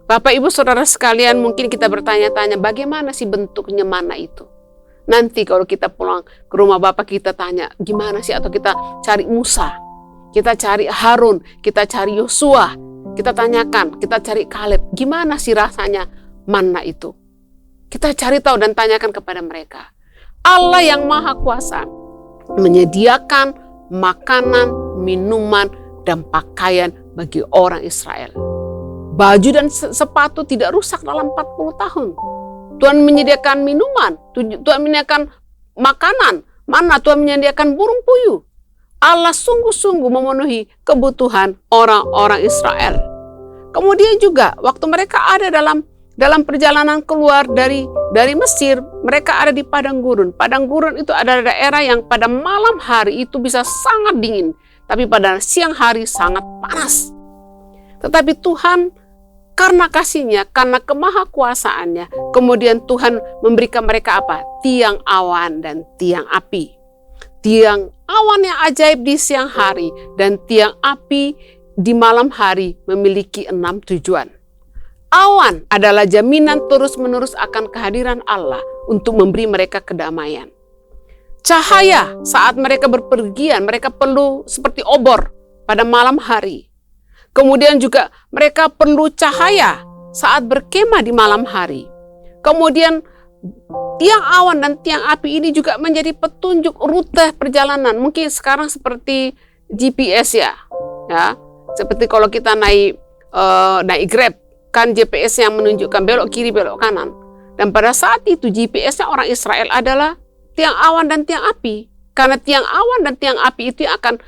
Bapak Ibu Saudara sekalian, mungkin kita bertanya-tanya bagaimana sih bentuknya manna itu. Nanti kalau kita pulang ke rumah Bapak, kita tanya gimana sih, atau kita cari Musa, kita cari Harun, kita cari Yosua, kita tanyakan, kita cari Kaleb, gimana sih rasanya manna itu. Kita cari tahu dan tanyakan kepada mereka. Allah yang Maha Kuasa menyediakan makanan, minuman, dan pakaian bagi orang Israel. Baju dan sepatu tidak rusak dalam 40 tahun. Tuhan menyediakan minuman, Tuhan menyediakan makanan, mana Tuhan menyediakan burung puyuh. Allah sungguh-sungguh memenuhi kebutuhan orang-orang Israel. Kemudian juga waktu mereka ada dalam perjalanan keluar dari Mesir, mereka ada di padang gurun. Padang gurun itu adalah daerah yang pada malam hari itu bisa sangat dingin, tapi pada siang hari sangat panas. Tetapi Tuhan karena kasih-Nya, karena kemahakuasaannya, kemudian Tuhan memberikan mereka apa? Tiang awan dan tiang api. Tiang awan yang ajaib di siang hari dan tiang api di malam hari memiliki 6 tujuan. Awan adalah jaminan terus-menerus akan kehadiran Allah untuk memberi mereka kedamaian. Cahaya saat mereka berpergian, mereka perlu seperti obor pada malam hari. Kemudian juga mereka perlu cahaya saat berkemah di malam hari. Kemudian tiang awan dan tiang api ini juga menjadi petunjuk rute perjalanan. Mungkin sekarang seperti GPS ya. Seperti kalau kita naik Grab, kan GPS yang menunjukkan belok kiri, belok kanan. Dan pada saat itu GPS-nya orang Israel adalah tiang awan dan tiang api. Karena tiang awan dan tiang api itu akan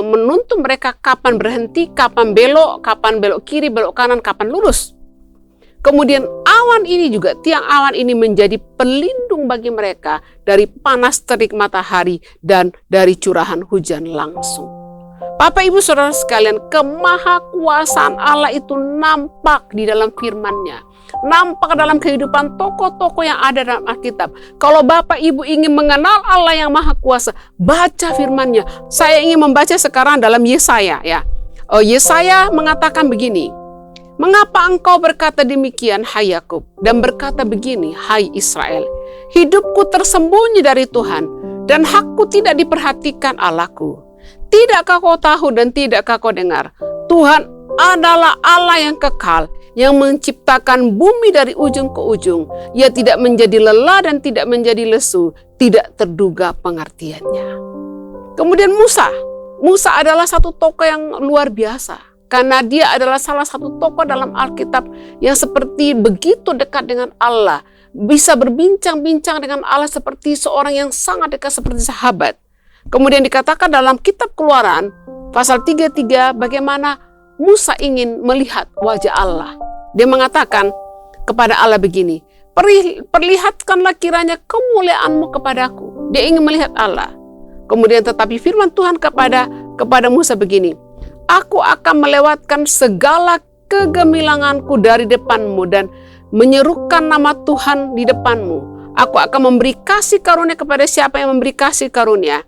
menuntun mereka kapan berhenti, kapan belok kiri, belok kanan, kapan lurus. Kemudian awan ini juga, tiang awan ini menjadi pelindung bagi mereka dari panas terik matahari dan dari curahan hujan langsung. Bapak Ibu Saudara sekalian, kemahakuasaan Allah itu nampak di dalam firman-Nya. Nampak dalam kehidupan tokoh-tokoh yang ada dalam Alkitab. Kalau Bapak Ibu ingin mengenal Allah yang Maha Kuasa, baca firman-Nya. Saya ingin membaca sekarang dalam Yesaya ya. Yesaya mengatakan begini. Mengapa engkau berkata demikian, hai Yakub, dan berkata begini, hai Israel? Hidupku tersembunyi dari Tuhan, dan hakku tidak diperhatikan Allahku. Tidakkah kau tahu dan tidakkah kau dengar? Tuhan adalah Allah yang kekal, yang menciptakan bumi dari ujung ke ujung. Ia tidak menjadi lelah dan tidak menjadi lesu, tidak terduga pengertiannya. Kemudian Musa adalah satu tokoh yang luar biasa. Karena dia adalah salah satu tokoh dalam Alkitab yang seperti begitu dekat dengan Allah. Bisa berbincang-bincang dengan Allah seperti seorang yang sangat dekat, seperti sahabat. Kemudian dikatakan dalam kitab Keluaran pasal 33 bagaimana Musa ingin melihat wajah Allah. Dia mengatakan kepada Allah begini, perlihatkanlah kiranya kemuliaanmu kepadaku. Dia ingin melihat Allah. Kemudian tetapi firman Tuhan kepada Musa begini, aku akan melewatkan segala kegemilanganku dari depanmu dan menyerukan nama Tuhan di depanmu. Aku akan memberi kasih karunia kepada siapa yang memberi kasih karunia.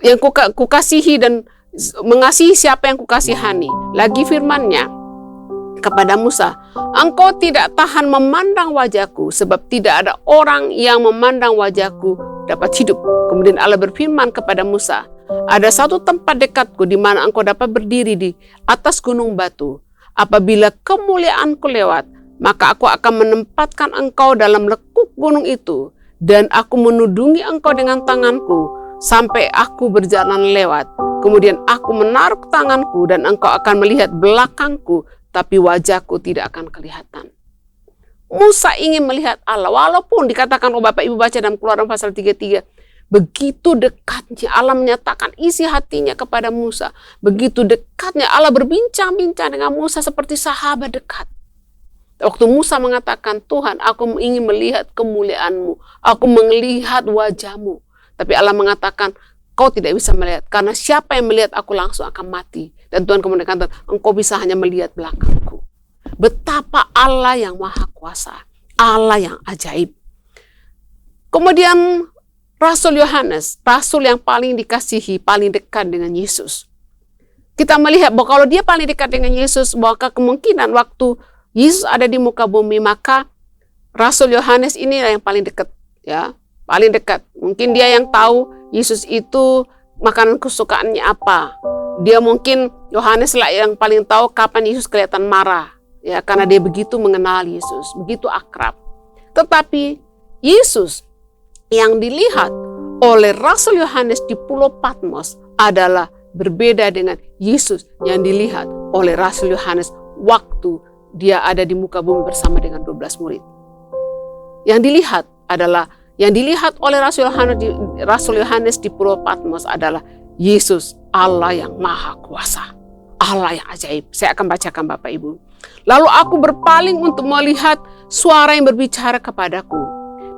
Yang kukasihi dan mengasihi siapa yang kukasihani. Lagi firman-Nya kepada Musa, engkau tidak tahan memandang wajahku, sebab tidak ada orang yang memandang wajahku dapat hidup. Kemudian Allah berfirman kepada Musa, ada satu tempat dekatku di mana engkau dapat berdiri di atas gunung batu. Apabila kemuliaanku lewat, maka aku akan menempatkan engkau dalam lekuk gunung itu, dan aku menudungi engkau dengan tanganku sampai aku berjalan lewat. Kemudian aku menaruh tanganku dan engkau akan melihat belakangku, tapi wajahku tidak akan kelihatan. Musa ingin melihat Allah, walaupun dikatakan Bapak Ibu baca dalam Keluaran pasal 33, begitu dekatnya Allah menyatakan isi hatinya kepada Musa. Begitu dekatnya Allah berbincang-bincang dengan Musa seperti sahabat dekat. Waktu Musa mengatakan, Tuhan, aku ingin melihat kemuliaan-Mu, aku melihat wajah-Mu. Tapi Allah mengatakan, kau tidak bisa melihat, karena siapa yang melihat aku langsung akan mati. Dan Tuhan kemudian kata, engkau bisa hanya melihat belakangku. Betapa Allah yang maha kuasa, Allah yang ajaib. Kemudian Rasul Yohanes, rasul yang paling dikasihi, paling dekat dengan Yesus. Kita melihat bahwa kalau dia paling dekat dengan Yesus, maka kemungkinan waktu Yesus ada di muka bumi, maka Rasul Yohanes ini yang paling dekat, ya, paling dekat. Mungkin dia yang tahu Yesus itu makanan kesukaannya apa. Dia mungkin Yohanes lah yang paling tahu kapan Yesus kelihatan marah, ya, karena dia begitu mengenal Yesus, begitu akrab. Tetapi Yesus yang dilihat oleh Rasul Yohanes di Pulau Patmos adalah berbeda dengan Yesus yang dilihat oleh Rasul Yohanes waktu dia ada di muka bumi bersama dengan 12 murid. Yang dilihat oleh Rasul Yohanes di Pulau Patmos adalah Yesus, Allah yang maha kuasa, Allah yang ajaib. Saya akan bacakan Bapak Ibu. Lalu aku berpaling untuk melihat suara yang berbicara kepadaku.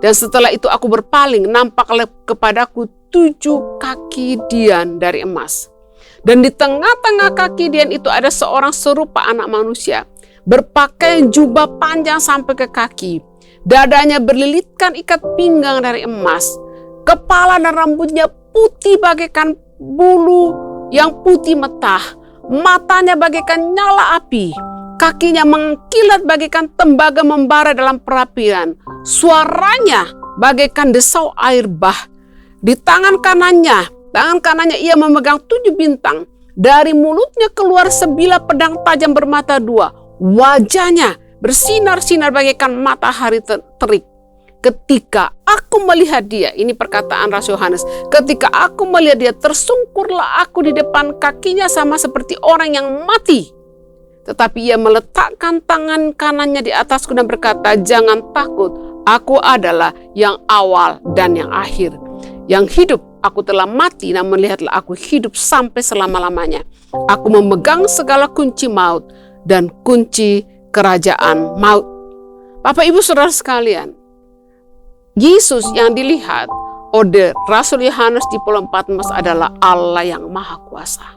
Dan setelah itu aku berpaling, nampaklah kepadaku 7 kaki dian dari emas. Dan di tengah-tengah kaki dian itu ada seorang serupa anak manusia, berpakaian jubah panjang sampai ke kaki. Dadanya berlilitkan ikat pinggang dari emas. Kepala dan rambutnya putih bagaikan bulu yang putih metah. Matanya bagaikan nyala api. Kakinya mengkilat bagaikan tembaga membara dalam perapian. Suaranya bagaikan desau air bah. Di tangan kanannya ia memegang 7 bintang. Dari mulutnya keluar sebilah pedang tajam bermata 2. Wajahnya bersinar-sinar bagaikan matahari terik. Ketika aku melihat dia, ini perkataan Rasul Yohanes, ketika aku melihat dia, tersungkurlah aku di depan kakinya sama seperti orang yang mati. Tetapi ia meletakkan tangan kanannya di atasku dan berkata, jangan takut, aku adalah yang awal dan yang akhir. Yang hidup, aku telah mati, namun lihatlah aku hidup sampai selama-lamanya. Aku memegang segala kunci maut dan kunci kerajaan maut. Bapak Ibu Saudara sekalian, Yesus yang dilihat oleh Rasul Yohanes di Pulau Patmos adalah Allah yang maha kuasa.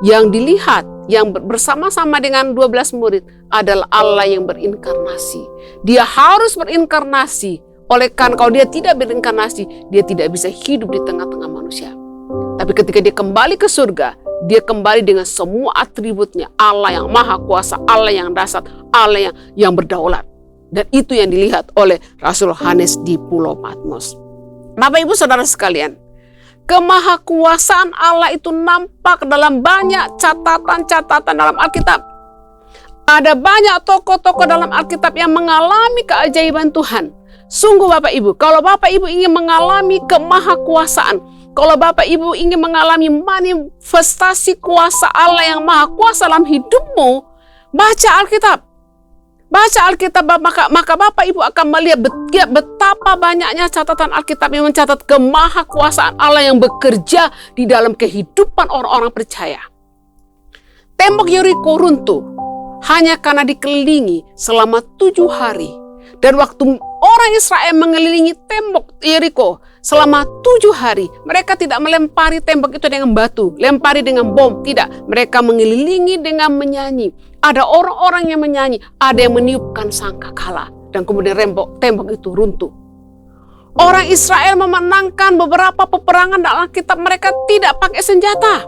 Yang dilihat, yang bersama-sama dengan 12 murid adalah Allah yang berinkarnasi. Dia harus berinkarnasi. Oleh karena kalau dia tidak berinkarnasi, dia tidak bisa hidup di tengah-tengah manusia. Tapi ketika dia kembali ke surga, dia kembali dengan semua atributnya. Allah yang maha kuasa, Allah yang dahsyat, Allah yang berdaulat. Dan itu yang dilihat oleh Rasul Yohanes di Pulau Patmos. Bapak Ibu Saudara sekalian, kemahakuasaan Allah itu nampak dalam banyak catatan-catatan dalam Alkitab. Ada banyak tokoh-tokoh dalam Alkitab yang mengalami keajaiban Tuhan. Sungguh Bapak Ibu, kalau Bapak Ibu ingin mengalami kemahakuasaan, kalau Bapak Ibu ingin mengalami manifestasi kuasa Allah yang maha kuasa dalam hidupmu, baca Alkitab. Baca Alkitab, maka Bapak Ibu akan melihat betapa banyaknya catatan Alkitab yang mencatat kemahakuasaan Allah yang bekerja di dalam kehidupan orang-orang percaya. Tembok Yeriko runtuh hanya karena dikelilingi selama 7 hari. Dan waktu orang Israel mengelilingi tembok Yeriko selama 7 hari, mereka tidak melempari tembok itu dengan batu, lempari dengan bom, tidak. Mereka mengelilingi dengan menyanyi. Ada orang-orang yang menyanyi, ada yang meniupkan sangkakala, dan kemudian tembok itu runtuh. Orang Israel memenangkan beberapa peperangan dalam Alkitab, mereka tidak pakai senjata.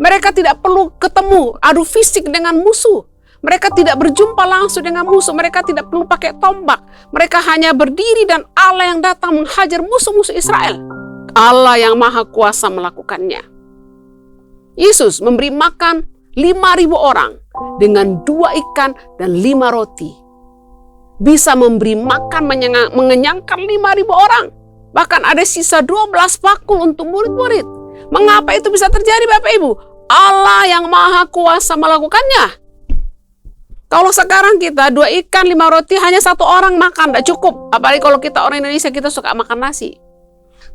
Mereka tidak perlu ketemu, adu fisik dengan musuh. Mereka tidak berjumpa langsung dengan musuh. Mereka tidak perlu pakai tombak. Mereka hanya berdiri dan Allah yang datang menghajar musuh-musuh Israel. Allah yang maha kuasa melakukannya. Yesus memberi makan 5.000 orang dengan 2 ikan dan 5 roti. Bisa memberi makan mengenyangkan 5.000 orang. Bahkan ada sisa 12 bakul untuk murid-murid. Mengapa itu bisa terjadi Bapak Ibu? Allah yang maha kuasa melakukannya. Kalau sekarang kita 2 ikan 5 roti hanya 1 orang makan, tidak cukup. Apalagi kalau kita orang Indonesia, kita suka makan nasi.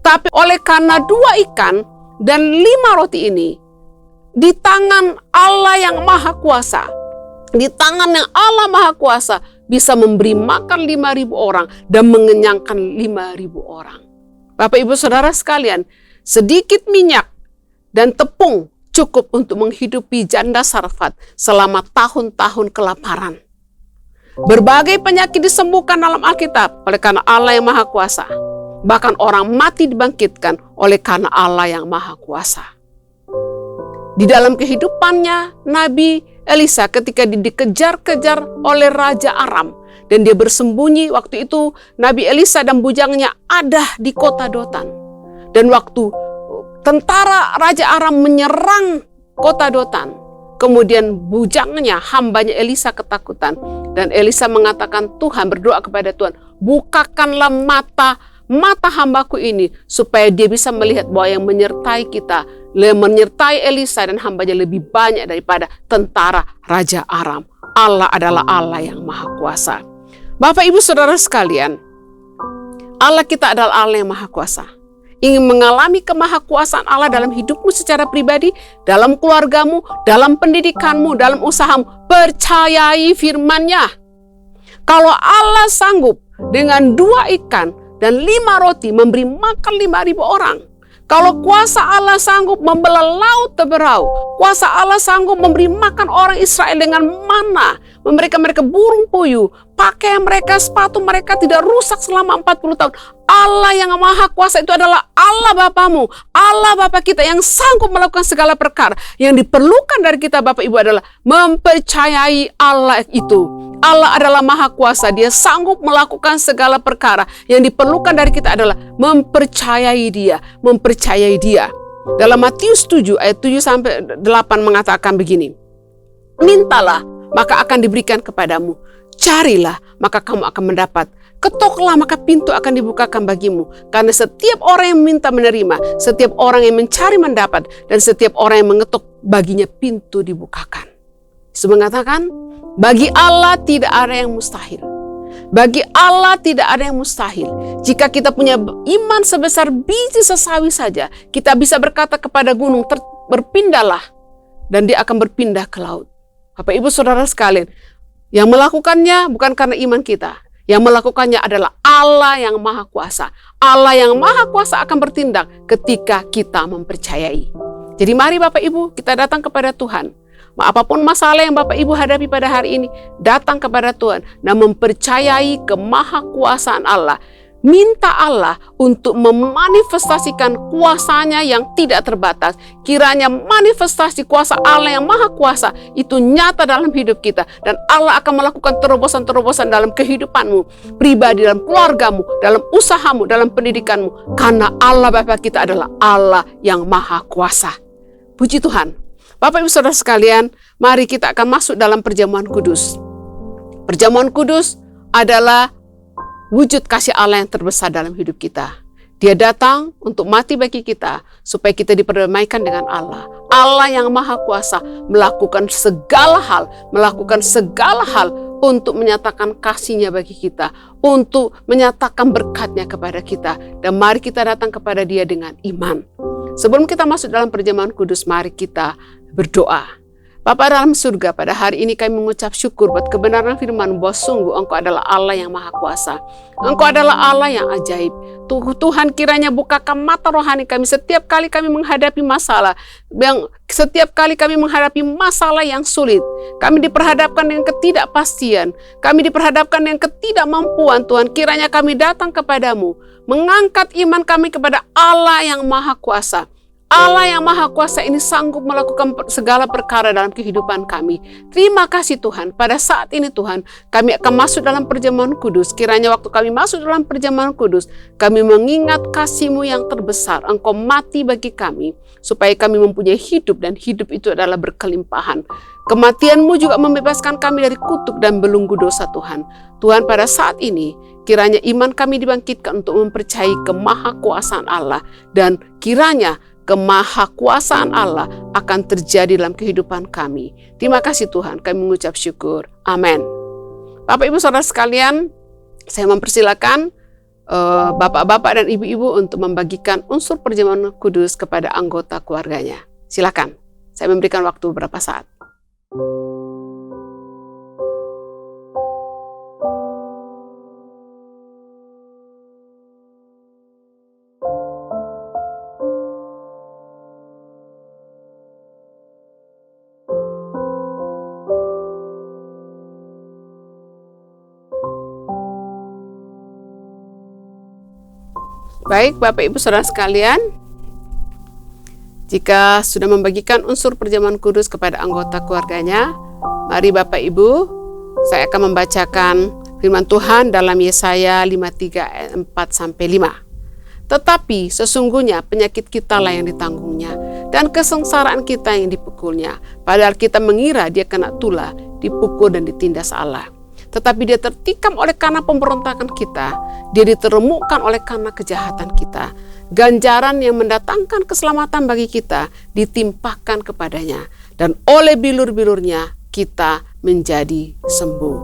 Tapi oleh karena 2 ikan dan 5 roti ini, di tangan Allah yang maha kuasa, di tangan yang Allah maha kuasa, bisa memberi makan 5.000 orang dan mengenyangkan 5.000 orang. Bapak Ibu Saudara sekalian, sedikit minyak dan tepung cukup untuk menghidupi janda Sarfat selama tahun-tahun kelaparan. Berbagai penyakit disembuhkan dalam Alkitab oleh karena Allah yang maha kuasa. Bahkan orang mati dibangkitkan oleh karena Allah yang maha kuasa. Di dalam kehidupannya Nabi Elisa ketika dikejar-kejar oleh Raja Aram dan dia bersembunyi, waktu itu Nabi Elisa dan bujangnya ada di kota Dotan. Dan waktu tentara Raja Aram menyerang kota Dotan, kemudian bujangnya, hambanya Elisa ketakutan. Dan Elisa mengatakan, Tuhan, berdoa kepada Tuhan, bukakanlah mata hambaku ini, supaya dia bisa melihat bahwa yang menyertai kita, menyertai Elisa dan hambanya lebih banyak daripada tentara Raja Aram. Allah adalah Allah yang maha kuasa. Bapak Ibu Saudara sekalian, Allah kita adalah Allah yang maha kuasa. Ingin mengalami kemahakuasaan Allah dalam hidupmu secara pribadi, dalam keluargamu, dalam pendidikanmu, dalam usahamu, percayai firman-Nya. Kalau Allah sanggup dengan 2 ikan dan 5 roti memberi makan 5.000 orang, kalau kuasa Allah sanggup membelah laut teberau, kuasa Allah sanggup memberi makan orang Israel dengan mana, memberikan mereka burung puyuh, pakaian mereka, sepatu mereka tidak rusak selama 40 tahun. Allah yang maha kuasa itu adalah Allah Bapamu, Allah Bapa kita yang sanggup melakukan segala perkara. Yang diperlukan dari kita Bapak Ibu adalah mempercayai Allah itu. Allah adalah maha kuasa, dia sanggup melakukan segala perkara. Yang diperlukan dari kita adalah mempercayai dia, mempercayai dia. Dalam Matius 7 ayat 7-8 mengatakan begini, mintalah maka akan diberikan kepadamu, carilah maka kamu akan mendapat, ketoklah maka pintu akan dibukakan bagimu. Karena setiap orang yang meminta menerima, setiap orang yang mencari mendapat, dan setiap orang yang mengetuk baginya pintu dibukakan. Yesus mengatakan, bagi Allah tidak ada yang mustahil. Bagi Allah tidak ada yang mustahil. Jika kita punya iman sebesar biji sesawi saja, kita bisa berkata kepada gunung, berpindahlah, dan dia akan berpindah ke laut. Bapak Ibu Saudara sekalian, yang melakukannya bukan karena iman kita. Yang melakukannya adalah Allah yang maha kuasa. Allah yang maha kuasa akan bertindak ketika kita mempercayai. Jadi mari Bapak Ibu, kita datang kepada Tuhan. Apapun masalah yang Bapak Ibu hadapi pada hari ini, datang kepada Tuhan dan mempercayai kemahakuasaan Allah. Minta Allah untuk memanifestasikan kuasanya yang tidak terbatas. Kiranya manifestasi kuasa Allah yang maha kuasa itu nyata dalam hidup kita. Dan Allah akan melakukan terobosan-terobosan dalam kehidupanmu, pribadi, dalam keluargamu, dalam usahamu, dalam pendidikanmu. Karena Allah Bapa kita adalah Allah yang maha kuasa. Puji Tuhan. Bapak Ibu Saudara sekalian, mari kita akan masuk dalam perjamuan kudus. Perjamuan kudus adalah wujud kasih Allah yang terbesar dalam hidup kita. Dia datang untuk mati bagi kita, supaya kita diperdamaikan dengan Allah. Allah yang Maha Kuasa melakukan segala hal untuk menyatakan kasih-Nya bagi kita, untuk menyatakan berkat-Nya kepada kita. Dan mari kita datang kepada Dia dengan iman. Sebelum kita masuk dalam perjamuan kudus, mari kita berdoa. Bapa dalam surga, pada hari ini kami mengucap syukur buat kebenaran firman bahwa sungguh Engkau adalah Allah yang Maha Kuasa. Engkau adalah Allah yang ajaib. Tuhan, kiranya bukakan mata rohani kami setiap kali kami menghadapi masalah, yang sulit. Kami diperhadapkan dengan ketidakpastian, kami diperhadapkan dengan ketidakmampuan. Tuhan, kiranya kami datang kepadamu, mengangkat iman kami kepada Allah yang Maha Kuasa. Allah yang Maha Kuasa ini sanggup melakukan segala perkara dalam kehidupan kami. Terima kasih Tuhan. Pada saat ini Tuhan, kami akan masuk dalam perjamuan kudus. Kiranya waktu kami masuk dalam perjamuan kudus, kami mengingat kasih-Mu yang terbesar. Engkau mati bagi kami, supaya kami mempunyai hidup, dan hidup itu adalah berkelimpahan. Kematian-Mu juga membebaskan kami dari kutuk dan belenggu dosa Tuhan. Tuhan, pada saat ini, kiranya iman kami dibangkitkan untuk mempercayai kemahakuasaan Allah, dan kiranya kemahakuasaan Allah akan terjadi dalam kehidupan kami. Terima kasih Tuhan, kami mengucap syukur. Amin. Bapak Ibu Saudara sekalian, saya mempersilakan bapak-bapak dan ibu-ibu untuk membagikan unsur perjamuan kudus kepada anggota keluarganya. Silakan, saya memberikan waktu beberapa saat. Baik, Bapak Ibu Saudara sekalian, jika sudah membagikan unsur perjamuan kudus kepada anggota keluarganya, mari Bapak Ibu, saya akan membacakan firman Tuhan dalam Yesaya 53 ayat 4-5. Tetapi sesungguhnya penyakit kita lah yang ditanggungnya, dan kesengsaraan kita yang dipukulnya. Padahal kita mengira dia kena tulah, dipukul dan ditindas Allah. Tetapi dia tertikam oleh karena pemberontakan kita, dia diteremukkan oleh karena kejahatan kita. Ganjaran yang mendatangkan keselamatan bagi kita ditimpakan kepadanya, dan oleh bilur-bilurnya kita menjadi sembuh.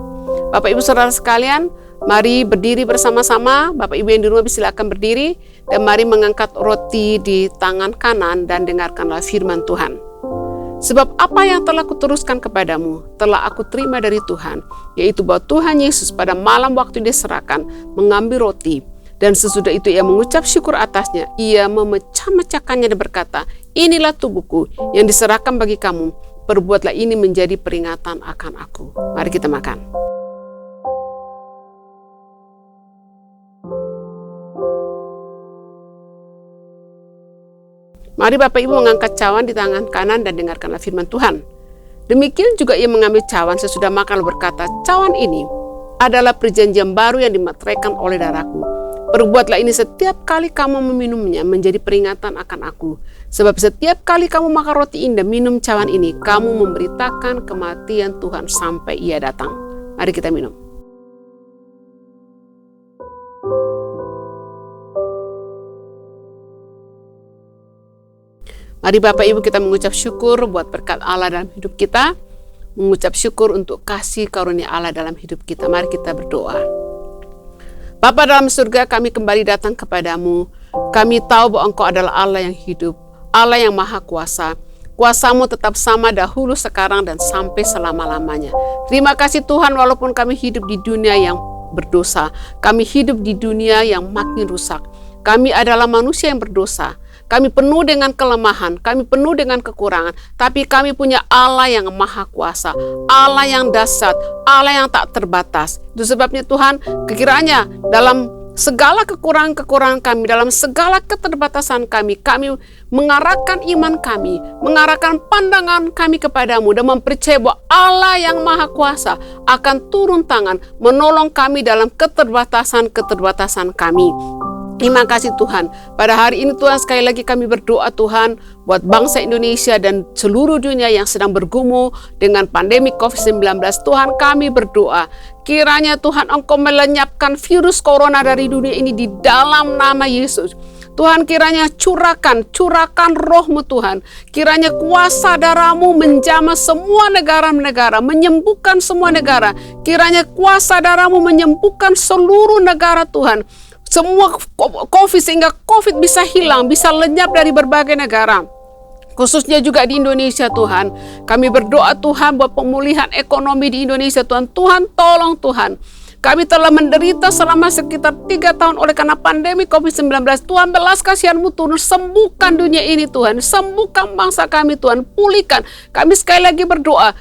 Bapak Ibu Saudara sekalian, mari berdiri bersama-sama. Bapak Ibu yang di rumah silakan berdiri, dan mari mengangkat roti di tangan kanan dan dengarkanlah firman Tuhan. Sebab apa yang telah kuteruskan kepadamu, telah aku terima dari Tuhan, yaitu bahwa Tuhan Yesus pada malam waktu diserahkan, mengambil roti, dan sesudah itu ia mengucap syukur atasnya, ia memecah-mecahkannya dan berkata, inilah tubuhku yang diserahkan bagi kamu, perbuatlah ini menjadi peringatan akan aku. Mari kita makan. Mari Bapak Ibu mengangkat cawan di tangan kanan dan dengarkanlah firman Tuhan. Demikian juga ia mengambil cawan sesudah makan berkata, cawan ini adalah perjanjian baru yang dimateraikan oleh darahku. Perbuatlah ini setiap kali kamu meminumnya menjadi peringatan akan aku. Sebab setiap kali kamu makan roti ini dan minum cawan ini, kamu memberitakan kematian Tuhan sampai ia datang. Mari kita minum. Mari Bapak Ibu kita mengucap syukur buat berkat Allah dalam hidup kita. Mengucap syukur untuk kasih karunia Allah dalam hidup kita. Mari kita berdoa. Bapa dalam surga, kami kembali datang kepadamu. Kami tahu bahwa Engkau adalah Allah yang hidup, Allah yang Maha Kuasa. Kuasa-Mu tetap sama dahulu, sekarang, dan sampai selama-lamanya. Terima kasih Tuhan, walaupun kami hidup di dunia yang berdosa. Kami hidup di dunia yang makin rusak. Kami adalah manusia yang berdosa. Kami penuh dengan kelemahan, kami penuh dengan kekurangan, tapi kami punya Allah yang Maha Kuasa, Allah yang dahsyat, Allah yang tak terbatas. Itu sebabnya Tuhan, kiranya dalam segala kekurangan-kekurangan kami, dalam segala keterbatasan kami mengarahkan iman kami, mengarahkan pandangan kami kepadamu, dan mempercayai bahwa Allah yang Maha Kuasa akan turun tangan, menolong kami dalam keterbatasan-keterbatasan kami. Terima kasih Tuhan. Pada hari ini Tuhan, sekali lagi kami berdoa Tuhan buat bangsa Indonesia dan seluruh dunia yang sedang bergumul dengan pandemi COVID-19. Tuhan, kami berdoa kiranya Tuhan Engkau melenyapkan virus corona dari dunia ini di dalam nama Yesus. Tuhan, kiranya curahkan roh-Mu Tuhan. Kiranya kuasa darah-Mu menjamah semua negara-negara, menyembuhkan semua negara. Kiranya kuasa darah-Mu menyembuhkan seluruh negara Tuhan. Semua COVID, sehingga COVID bisa hilang, bisa lenyap dari berbagai negara. Khususnya juga di Indonesia Tuhan. Kami berdoa Tuhan buat pemulihan ekonomi di Indonesia Tuhan. Tuhan tolong Tuhan. Kami telah menderita selama sekitar 3 tahun oleh karena pandemi COVID-19. Tuhan, belas kasihan-Mu turun, sembuhkan dunia ini Tuhan. Sembuhkan bangsa kami Tuhan, pulihkan. Kami sekali lagi berdoa,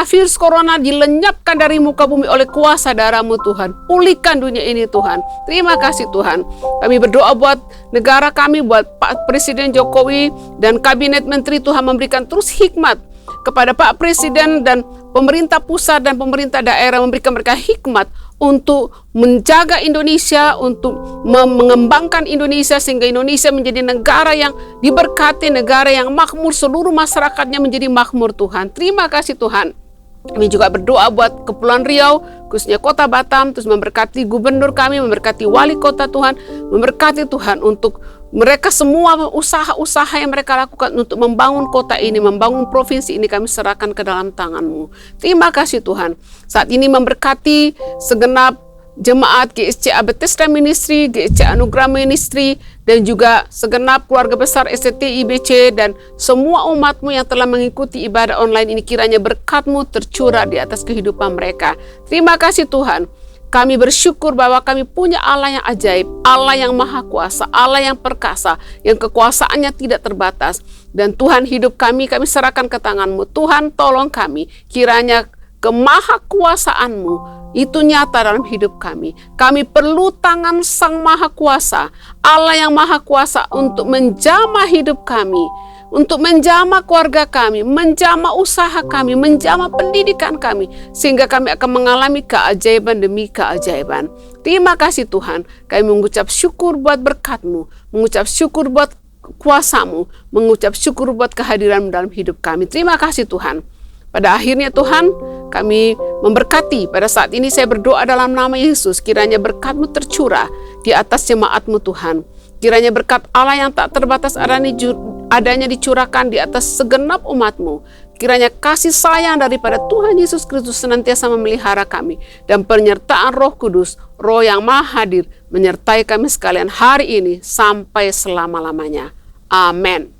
virus corona dilenyapkan dari muka bumi oleh kuasa darah-Mu Tuhan. Pulihkan dunia ini Tuhan. Terima kasih Tuhan. Kami berdoa buat negara kami, buat Pak Presiden Jokowi dan Kabinet Menteri. Tuhan, memberikan terus hikmat kepada Pak Presiden dan pemerintah pusat dan pemerintah daerah, memberikan mereka hikmat untuk menjaga Indonesia, untuk mengembangkan Indonesia sehingga Indonesia menjadi negara yang diberkati, negara yang makmur, seluruh masyarakatnya menjadi makmur Tuhan. Terima kasih Tuhan. Kami juga berdoa buat Kepulauan Riau, khususnya Kota Batam, terus memberkati gubernur kami, memberkati wali kota Tuhan, memberkati Tuhan untuk mereka semua usaha-usaha yang mereka lakukan untuk membangun kota ini, membangun provinsi ini, kami serahkan ke dalam tangan-Mu. Terima kasih Tuhan. Saat ini memberkati segenap jemaat GSCA Bethesda Ministry, GSCA Anugerah Ministry, dan juga segenap keluarga besar SCT IBC dan semua umat-Mu yang telah mengikuti ibadah online ini. Kiranya berkat-Mu tercurah di atas kehidupan mereka. Terima kasih Tuhan. Kami bersyukur bahwa kami punya Allah yang ajaib, Allah yang maha kuasa, Allah yang perkasa, yang kekuasaannya tidak terbatas. Dan Tuhan, hidup kami serahkan ke tangan-Mu. Tuhan, tolong kami, kiranya kemahakuasaan-Mu itu nyata dalam hidup kami. Kami perlu tangan Sang Maha Kuasa, Allah yang Maha Kuasa, untuk menjamah hidup kami, untuk menjamah keluarga kami, menjamah usaha kami, menjamah pendidikan kami, sehingga kami akan mengalami keajaiban demi keajaiban. Terima kasih Tuhan. Kami mengucap syukur buat berkat-Mu, mengucap syukur buat kuasa-Mu, mengucap syukur buat kehadiran-Mu dalam hidup kami. Terima kasih Tuhan. Pada akhirnya Tuhan, kami memberkati. Pada saat ini saya berdoa dalam nama Yesus, kiranya berkat-Mu tercurah di atas jemaat-Mu Tuhan. Kiranya berkat Allah yang tak terbatas adanya dicurahkan di atas segenap umat-Mu. Kiranya kasih sayang daripada Tuhan Yesus Kristus senantiasa memelihara kami. Dan penyertaan Roh Kudus, Roh yang Maha Hadir, menyertai kami sekalian hari ini sampai selama-lamanya. Amin.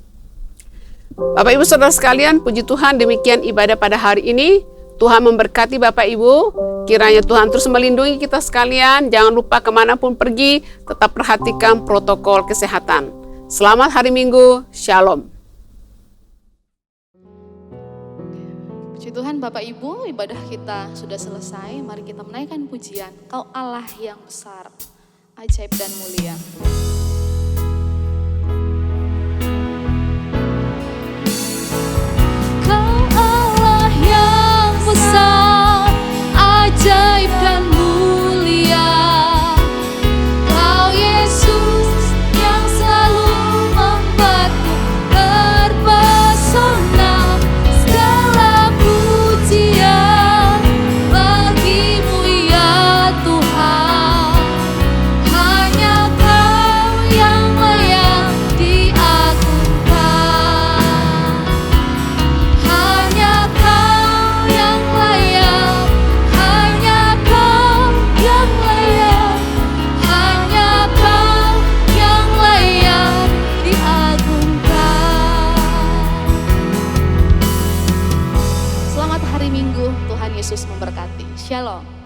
Bapak Ibu Saudara sekalian, puji Tuhan, demikian ibadah pada hari ini. Tuhan memberkati Bapak Ibu. Kiranya Tuhan terus melindungi kita sekalian. Jangan lupa kemanapun pergi, tetap perhatikan protokol kesehatan. Selamat hari Minggu. Shalom. Puji Tuhan Bapak Ibu, ibadah kita sudah selesai. Mari kita menaikkan pujian. Kau Allah yang besar, ajaib dan mulia. Besar, ajaib dan mulia, Kau Yesus yang selalu membuatku terpesona. Segala pujian bagi-Mu ya Tuhan, hanya Kau yang layak diagungkan, hanya Kau yang layak, hanya Kau yang layak, hanya Kau yang layak diagungkan. Selamat hari Minggu, Tuhan Yesus memberkati. Shalom.